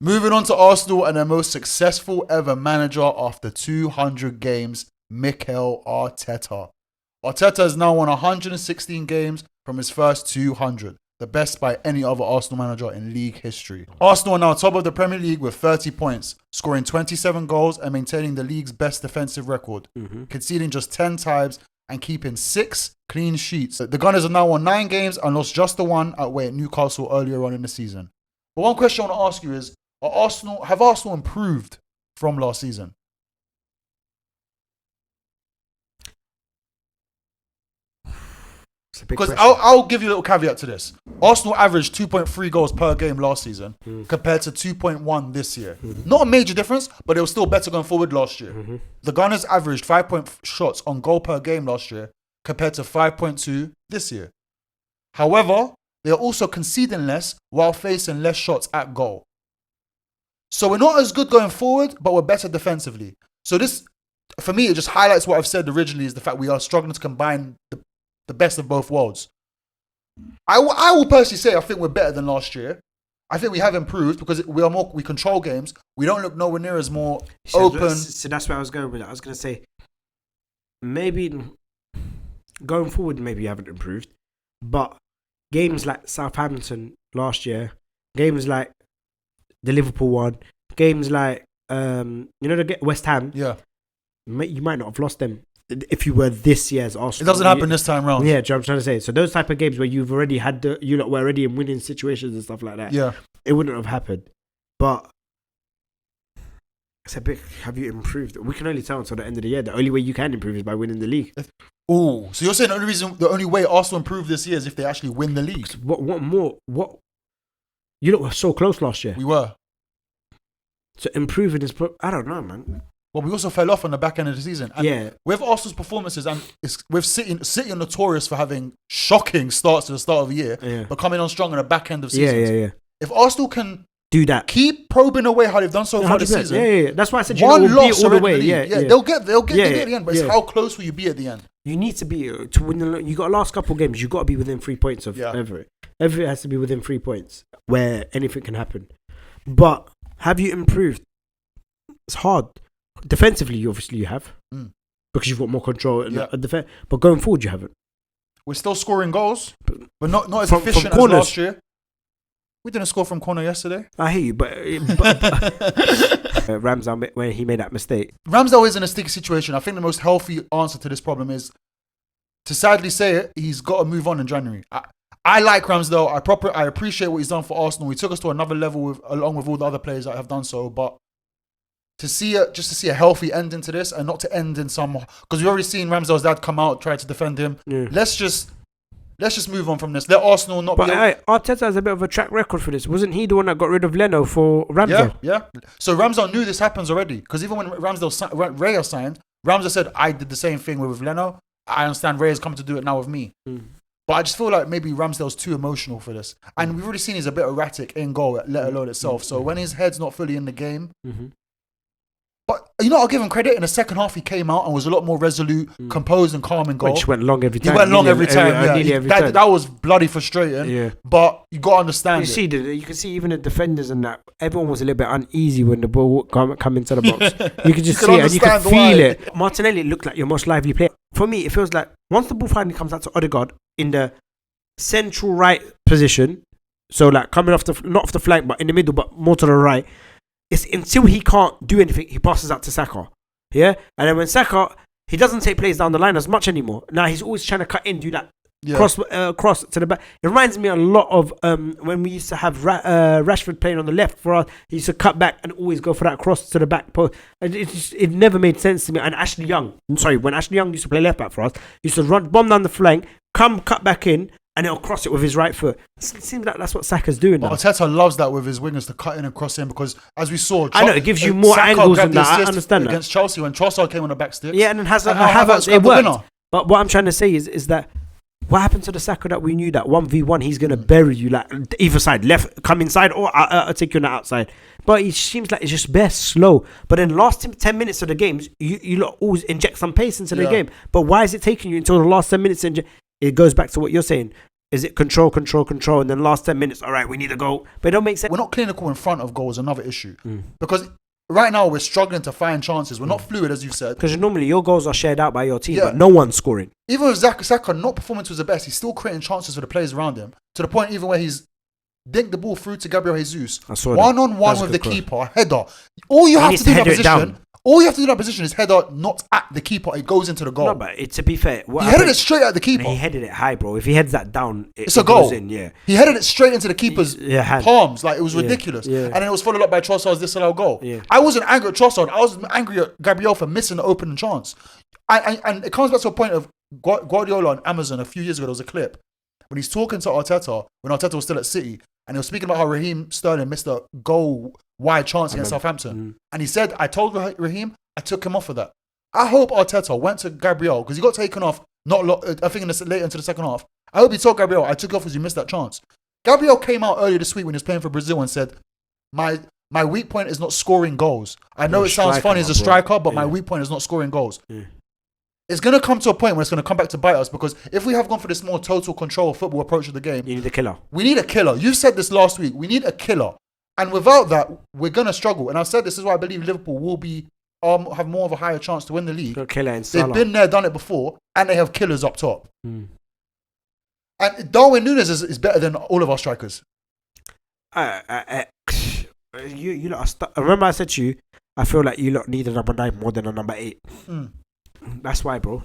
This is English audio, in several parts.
Moving on to Arsenal and their most successful ever manager after 200 games, Mikel Arteta. Arteta has now won 116 games from his first 200, the best by any other Arsenal manager in league history. Arsenal are now top of the Premier League with 30 points, scoring 27 goals and maintaining the league's best defensive record, conceding just 10 times and keeping 6 clean sheets. The Gunners have now won 9 games and lost just the one away at Newcastle earlier on in the season. But one question I want to ask you is, have Arsenal improved from last season? Because I'll give you a little caveat to this. Arsenal averaged 2.3 goals per game last season compared to 2.1 this year. Not a major difference, but it was still better going forward last year. The Gunners averaged 5 shots on goal per game last year compared to 5.2 this year. However, they are also conceding less while facing less shots at goal. So we're not as good going forward, but we're better defensively. So this, for me, it just highlights what I've said originally, is the fact we are struggling to combine the best of both worlds. I will personally say I think we're better than last year. I think we have improved because we control games. We don't look nowhere near as more open. So that's where I was going with it. I was going to say, maybe going forward, maybe you haven't improved. But games like Southampton last year, games like the Liverpool one, games like the West Ham. Yeah, you might not have lost them if you were this year's Arsenal. It doesn't happen this time round. Yeah, do you know what I'm trying to say? So those type of games where you've already had you lot were already in winning situations and stuff like that. Yeah, it wouldn't have happened. But it's a bit. Have you improved? We can only tell until the end of the year. The only way you can improve is by winning the league. Oh, so you're saying the only way Arsenal improve this year is if they actually win the league? What more? What? You lot were so close last year. We were. So improving is, I don't know, man. Well, we also fell off on the back end of the season. And with Arsenal's performances, and with City are notorious for having shocking starts to the start of the year, but coming on strong on the back end of seasons. Yeah. If Arsenal can do that, keep probing away how they've done so far this season. Yeah. That's why I said one loss all the way. Yeah. They'll get there at the end. But it's how close will you be at the end? You need to be to win. You got the last couple of games. You got to be within 3 points of Everett. Everett has to be within 3 points where anything can happen. But have you improved? It's hard. Defensively, obviously you have because you've got more control in defense. But going forward, you haven't. We're still scoring goals, but not as efficient as last year. We didn't score from corner yesterday. I hear you, but Ramsdale, when he made that mistake. Ramsdale is in a sticky situation. I think the most healthy answer to this problem is, to sadly say it, he's got to move on in January. I like Ramsdale. I appreciate what he's done for Arsenal. He took us to another level along with all the other players that have done so. But to see a healthy ending to this and not to end in some, because we've already seen Ramsdale's dad come out try to defend him. Yeah. Let's just move on from this. Let Arsenal not. But Arteta has a bit of a track record for this. Wasn't he the one that got rid of Leno for Ramsdale? Yeah. So Ramsdale knew this happens already, because even when Raya signed, Ramsdale said, "I did the same thing with Leno. I understand Raya's coming to do it now with me." But I just feel like maybe Ramsdale's too emotional for this, and we've already seen he's a bit erratic in goal, let alone itself. So when his head's not fully in the game. But, I'll give him credit. In the second half, he came out and was a lot more resolute, composed and calm in goal. Which went long every time. He went long every time. That was bloody frustrating. Yeah. But you got to understand You can see even the defenders and that. Everyone was a little bit uneasy when the ball come into the box. You could just see it and you could feel it. Martinelli looked like your most lively player. For me, it feels like once the ball finally comes out to Odegaard in the central right position, so like coming not off the flank, but in the middle, but more to the right, it's until he can't do anything, he passes out to Saka. Yeah? And then when Saka, he doesn't take plays down the line as much anymore. Now he's always trying to cut in, do that cross to the back. It reminds me a lot of when we used to have Rashford playing on the left for us. He used to cut back and always go for that cross to the back post. And it never made sense to me. And when Ashley Young used to play left back for us, he used to bomb down the flank, cut back in, and he'll cross it with his right foot. It seems like that's what Saka's doing now. Arteta loves that with his wingers, to cut in and cross in, because as we saw, I know it gives you more Saka angles than that. I understand that. Against Chelsea, when Trossard came on the back sticks. Yeah, and then Havertz, it worked. But what I'm trying to say is that what happened to the Saka that we knew that 1v1 he's going to bury you, like either side, left, come inside, or I'll take you on the outside. But it seems like it's just bare slow. But then last 10 minutes of the games, you always inject some pace into the game. But why is it taking you until the last 10 minutes? It goes back to what you're saying. Is it control, and then last 10 minutes, all right, we need a goal? But it don't make sense. We're not clinical in front of goal is another issue. Because right now we're struggling to find chances. We're not fluid, as you said. Because normally your goals are shared out by your team, but no one's scoring. Even with Saka, not performance was the best. He's still creating chances for the players around him. To the point even where he's dinked the ball through to Gabriel Jesus. One-on-one with the keeper, header. All you have to do in that position... All you have to do in that position is header not at the keeper. It goes into the goal. No, but to be fair, he headed it straight at the keeper. He headed it high, bro. If he heads that down, it's a goal. Goes in, yeah. He headed it straight into the keeper's palms. Like, it was ridiculous. Yeah. And then it was followed up by Trossard's disallowed goal. Yeah. I wasn't angry at Trossard. I was angry at Gabriel for missing the opening chance. And it comes back to a point of Guardiola on Amazon a few years ago. There was a clip when he's talking to Arteta, when Arteta was still at City, and he was speaking about how Raheem Sterling missed a goal-wide chance against Southampton. And he said, I told Raheem, I took him off for that. I hope Arteta went to Gabriel, because he got taken off, I think later into the second half. I hope he told Gabriel, I took you off because you missed that chance. Gabriel came out earlier this week when he was playing for Brazil and said, my weak point is not scoring goals. I know it sounds funny as a striker, but my weak point is not scoring goals. Yeah. It's going to come to a point where it's going to come back to bite us, because if we have gone for this more total control football approach of the game... You need a killer. We need a killer. You said this last week. We need a killer. And without that, we're going to struggle. And I said this is why I believe Liverpool will be have more of a higher chance to win the league. They've been there, done it before, and they have killers up top. And Darwin Núñez is better than all of our strikers. You lot remember I said to you, I feel like you lot need a number 9 more than a number 8. That's why, bro.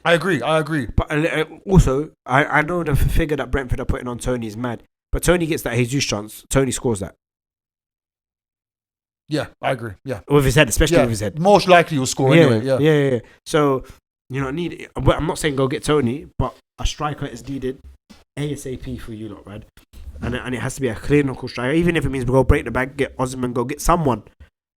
I agree. But also, I know the figure that Brentford are putting on Tony is mad. But Tony gets that Jesus chance. Tony scores that. Yeah, I agree. Yeah, with his head, especially with his head. Most likely he'll score anyway. Yeah. So need. I'm not saying go get Tony, but a striker is needed ASAP for you lot, right? And it has to be a clinical striker. Even if it means we go break the bank, get Osman, go get someone.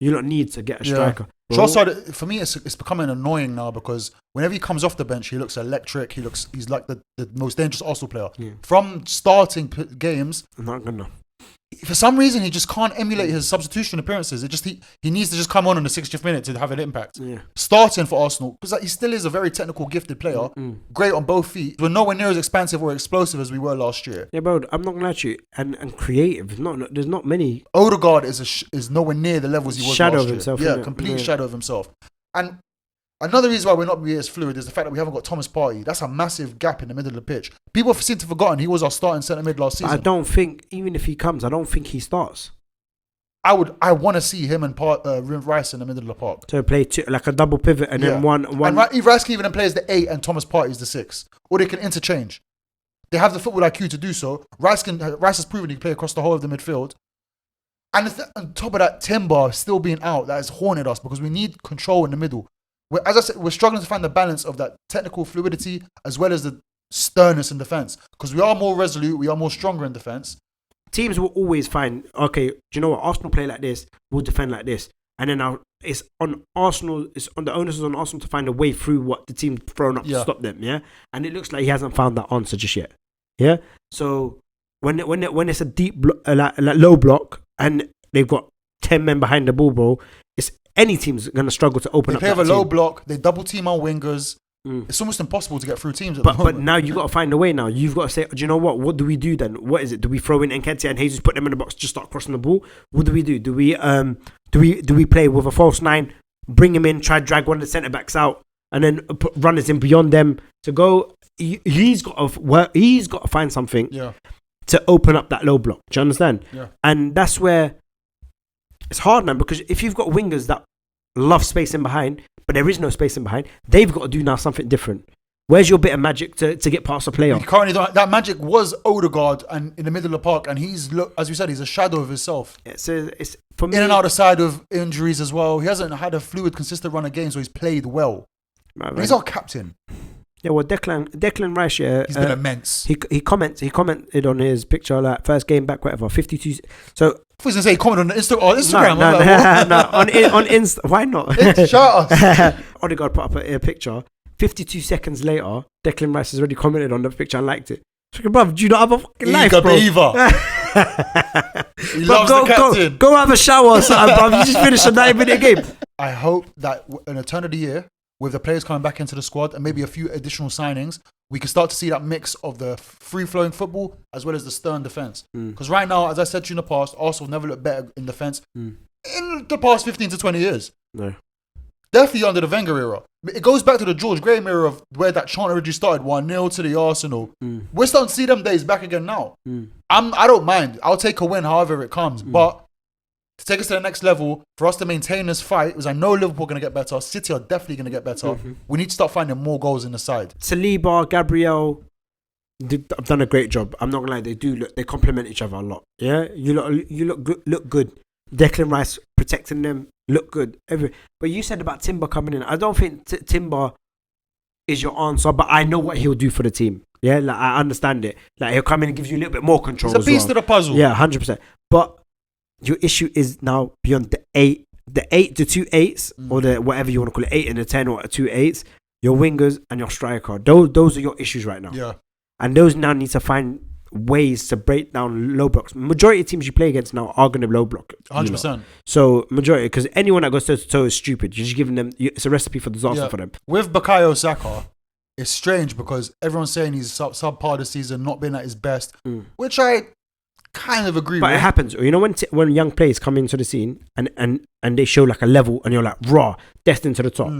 You don't need to get a striker. Trossard, for me, it's becoming annoying now, because whenever he comes off the bench, he looks electric. He's like the most dangerous Arsenal player. Yeah. From starting games, not good enough. For some reason, he just can't emulate his substitution appearances. He needs to just come on in the 60th minute to have an impact. Yeah. Starting for Arsenal, because he still is a very technical, gifted player. Great on both feet. We're nowhere near as expansive or explosive as we were last year. Yeah, bro, I'm not gonna lie to you. And creative. There's not many. Odegaard is nowhere near the levels he was shadow last of year. Himself, yeah, complete shadow of himself. And another reason why we're not being as fluid is the fact that we haven't got Thomas Partey. That's a massive gap in the middle of the pitch. People seem to have forgotten he was our starting centre mid last season. I don't think, even if he comes, I don't think he starts. I want to see him and Rice in the middle of the park. To play like a double pivot and then one. And Rice can even play as the 8 and Thomas Partey is the 6. Or they can interchange. They have the football IQ to do so. Rice has proven he can play across the whole of the midfield. And on top of that, Timber still being out, that has haunted us, because we need control in the middle. As I said, we're struggling to find the balance of that technical fluidity as well as the sternness in defence, because we are more resolute, we are more stronger in defence. Teams will always find, okay, do you know what? Arsenal play like this, we'll defend like this, and then it's on Arsenal. It's on the onus is on Arsenal to find a way through what the team's thrown up to stop them. Yeah, and it looks like he hasn't found that answer just yet. Yeah, so when it's a deep like low block and they've got 10 men behind the ball, bro, it's any team's gonna struggle to open up. They play a low block. They double team our wingers. It's almost impossible to get through teams at the moment. But now you got to find a way. Now you've got to say, do you know what? What do we do then? What is it? Do we throw in Nketiah and Jesus, put them in the box, just start crossing the ball? What do we do? Do we play with a false 9, bring him in, try to drag one of the centre backs out, and then put runners in beyond them to go? He's got to work. He's got to find something to open up that low block. Do you understand? Yeah. And that's where it's hard, man. Because if you've got wingers that love space in behind, but there is no space in behind, they've got to do now something different. Where's your bit of magic to get past the player? Currently, that magic was Odegaard and in the middle of the park, and as we said, he's a shadow of himself. It's for me, in and out of side of injuries as well. He hasn't had a fluid, consistent run of games where he's played well. Right. He's our captain. Yeah, well, Declan Rice, he's been immense. He commented on his picture, like first game back, whatever, 52. So I was gonna say, comment on Instagram. On Insta. Why not? Shout us. Odegaard put up a picture. 52 seconds later, Declan Rice has already commented on the picture and liked it. So, bruv, do you not have a fucking life, bro? He loves the captain. Go have a shower or something, bruv. You just finished a 90-minute game. I hope that in a turn of the year, with the players coming back into the squad and maybe a few additional signings, we can start to see that mix of the free-flowing football as well as the stern defence. Because right now, as I said to you in the past, Arsenal never looked better in defence in the past 15 to 20 years. No. Definitely under the Wenger era. It goes back to the George Graham era of where that chant originally started, 1-0 to the Arsenal. We're starting to see them days back again now. I don't mind. I'll take a win however it comes. But to take us to the next level, for us to maintain this fight, because I know Liverpool are going to get better, City are definitely going to get better. We need to start finding more goals in the side. Saliba, Gabriel, they've done a great job. I'm not going to lie, they complement each other a lot. Yeah, you look good. Declan Rice protecting them, look good. But you said about Timber coming in. I don't think Timber is your answer, but I know what he'll do for the team. Yeah, like I understand it. Like he'll come in and give you a little bit more control. He's a piece to the puzzle. Yeah, 100%. But your issue is now beyond the 2 8s, or the whatever you want to call it, 8 and a 10 or 2 8s. Your wingers and your striker. Those are your issues right now. Yeah, and those now need to find ways to break down low blocks. Majority of teams you play against now are going to low block. 100%. So majority, because anyone that goes toe to toe is stupid. You're just giving them. It's a recipe for disaster for them. With Bukayo Saka, it's strange because everyone's saying he's subpar this season, not been at his best, which I kind of agree with. But it happens. You know, when young players come into the scene and they show like a level and you're like, raw, destined to the top.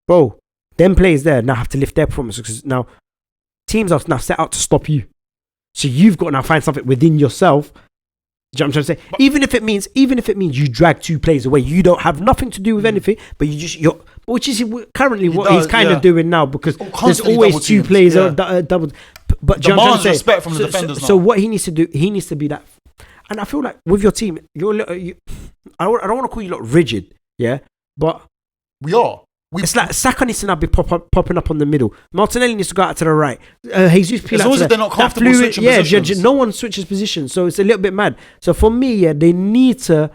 Bro, them players there now have to lift their performance because now teams are now set out to stop you. So you've got to now find something within yourself. Do you know what I'm trying to say? But even if it means you drag 2 players away, you don't have nothing to do with anything, but which is currently what he's kind of doing now, because there's always 2 players double. But demands respect from the defenders now. So what he needs to do, he needs to be that. And I feel like with your team, I don't want to call you lot rigid, yeah, but we are. It's like Saka needs to now be popping up on the middle. Martinelli needs to go out to the right. Jesus Peel as long as they're not comfortable switching positions. No one switches positions, so it's a little bit mad. So for me, they need to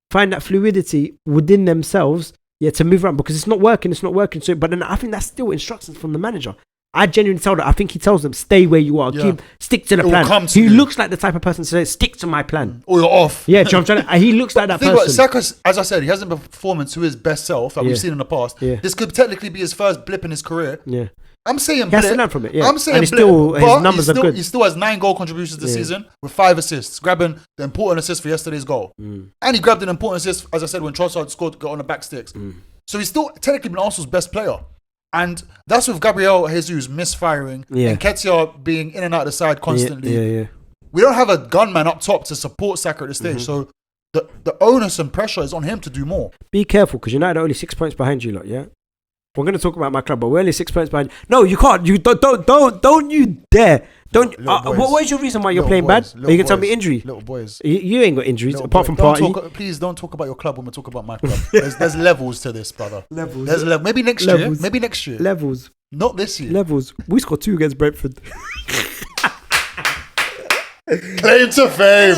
find that fluidity within themselves, to move around, because it's not working. So, but then I think that's still instructions from the manager. I genuinely tell them. I think he tells them, stay where you are. Stick to the plan. He looks like the type of person to say, stick to my plan. Or you're off. Yeah, do you know what I'm trying to, he looks like that person. Saka, as I said, he hasn't been performing to his best self that we've seen in the past. Yeah. This could technically be his first blip in his career. Yeah. I'm saying blip. He has to learn from it, I'm saying and blip. His numbers are good. He still has 9 goal contributions this season with 5 assists, grabbing the important assist for yesterday's goal. And he grabbed an important assist, as I said, when Trossard scored, got on the back sticks. So he's still technically been Arsenal's best player. And that's with Gabriel Jesus misfiring and Ketia being in and out of the side constantly. We don't have a gunman up top to support Saka at this stage. So the onus and pressure is on him to do more. Be careful, because United are only 6 points behind you lot, yeah? We're going to talk about my club, but we're only 6 points behind. No, you can't. You don't you dare. Don't. What is your reason why you're playing bad? Are you going to tell me injury? Little boys. You ain't got injuries apart from party. Please don't talk about your club when we talk about my club. There's levels to this, brother. Levels. Maybe next year. Levels. Not this year. Levels. We scored 2 against Brentford. Claim to fame.